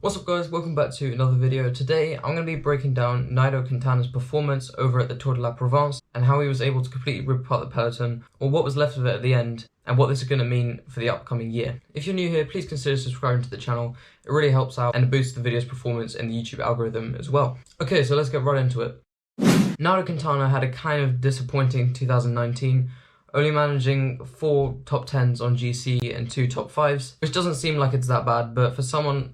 What's up guys, welcome back to another video. Today I'm going to be breaking down Nairo Quintana's performance over at the Tour de la Provence and how he was able to completely rip apart the peloton, or what was left of it at the end, and what this is going to mean for the upcoming year. If you're new here, please consider subscribing to the channel. It really helps out and boosts the video's performance in the YouTube algorithm as well. Okay, so let's get right into it. Nairo Quintana had a kind of disappointing 2019, only managing 4 top 10s on GC and 2 top 5s, which doesn't seem like it's that bad, but for someone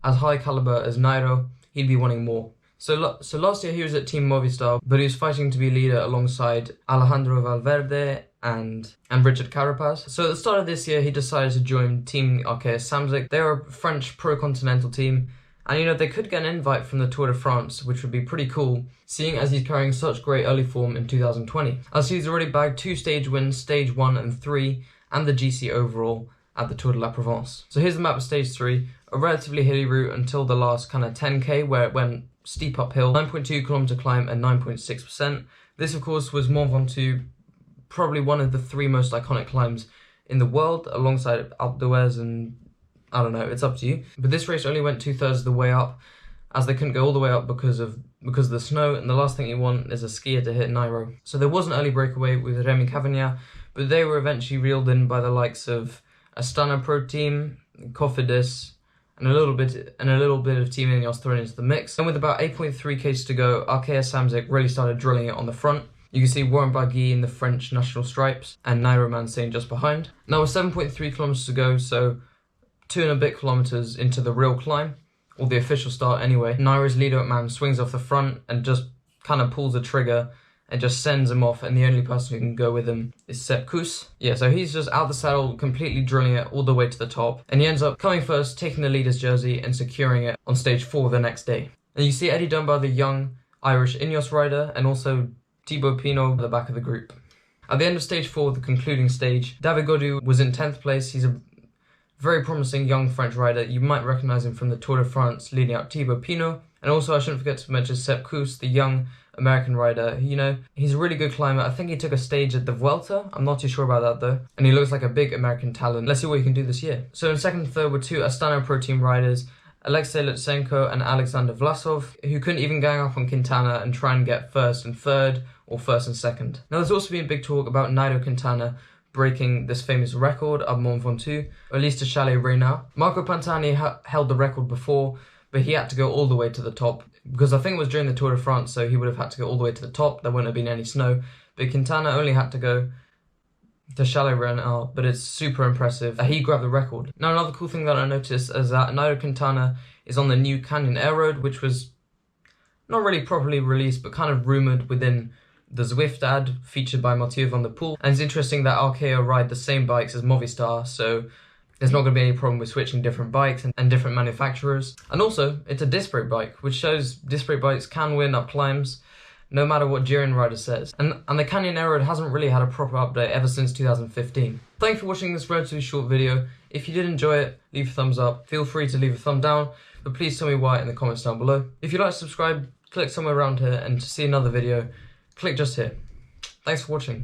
as high caliber as Nairo, he'd be wanting more. So last year he was at Team Movistar, but he was fighting to be leader alongside Alejandro Valverde and Richard Carapaz. So at the start of this year, he decided to join Team Arkéa Samsic. They are a French pro-continental team, and they could get an invite from the Tour de France, which would be pretty cool, seeing as he's carrying such great early form in 2020. As he's already bagged 2 stage wins, stage 1 and 3, and the GC overall at the Tour de la Provence. So here's the map of stage 3, a relatively hilly route until the last kind of 10k where it went steep uphill, 9.2 kilometer climb and 9.6%. This of course was Mont Ventoux, probably one of the 3 most iconic climbs in the world, alongside Alpe d'Huez and I don't know, it's up to you. But this race only went 2/3 of the way up, as they couldn't go all the way up because of the snow, and the last thing you want is a skier to hit Nairo. So there was an early breakaway with Remy Cavagna, but they were eventually reeled in by the likes of Astana Pro Team, Cofidis, and a little bit of Team Ineos thrown into the mix. And with about 8.3 km to go, Arkéa Samsic really started drilling it on the front. You can see Warren Barguil in the French national stripes and Nairo Mansane just behind. Now with 7.3 kilometers to go, so 2 and a bit kilometers into the real climb, or the official start anyway, Nairo's leader man swings off the front and just kind of pulls the trigger and just sends him off, and the only person who can go with him is Sepp Kuss. Yeah, so he's just out the saddle, completely drilling it all the way to the top, and he ends up coming first, taking the leader's jersey and securing it on stage 4 the next day. And you see Eddie Dunbar, the young Irish Ineos rider, and also Thibaut Pinot at the back of the group. At the end of stage 4, the concluding stage, David Gaudu was in 10th place. He's a very promising young French rider. You might recognise him from the Tour de France leading out Thibaut Pinot. And also I shouldn't forget to mention Sepp Kuss, the young American rider. He's a really good climber. I think he took a stage at the Vuelta. I'm not too sure about that though. And he looks like a big American talent. Let's see what he can do this year. So in second and third were 2 Astana Pro Team riders, Alexei Lutsenko and Alexander Vlasov, who couldn't even gang up on Quintana and try and get first and third or first and second. Now there's also been big talk about Nairo Quintana breaking this famous record at Mont Ventoux, or at least to Chalet Reynard. Marco Pantani held the record before, but he had to go all the way to the top, because I think it was during the Tour de France, so he would have had to go all the way to the top. There wouldn't have been any snow, but Quintana only had to go to Chalet Reynard, but it's super impressive. He grabbed the record. Now another cool thing that I noticed is that Nairo Quintana is on the new Canyon Air Road, which was not really properly released, but kind of rumoured within the Zwift ad featured by Mathieu van der Poel. And it's interesting that Arkéa ride the same bikes as Movistar, so there's not going to be any problem with switching different bikes and different manufacturers. And also, it's a disc brake bike, which shows disc brake bikes can win up climbs, no matter what Giro rider says. And the Canyon Air Road hasn't really had a proper update ever since 2015. Thanks for watching this relatively short video. If you did enjoy it, leave a thumbs up. Feel free to leave a thumb down, but please tell me why in the comments down below. If you'd like to subscribe, click somewhere around here, and to see another video, click just here. Thanks for watching.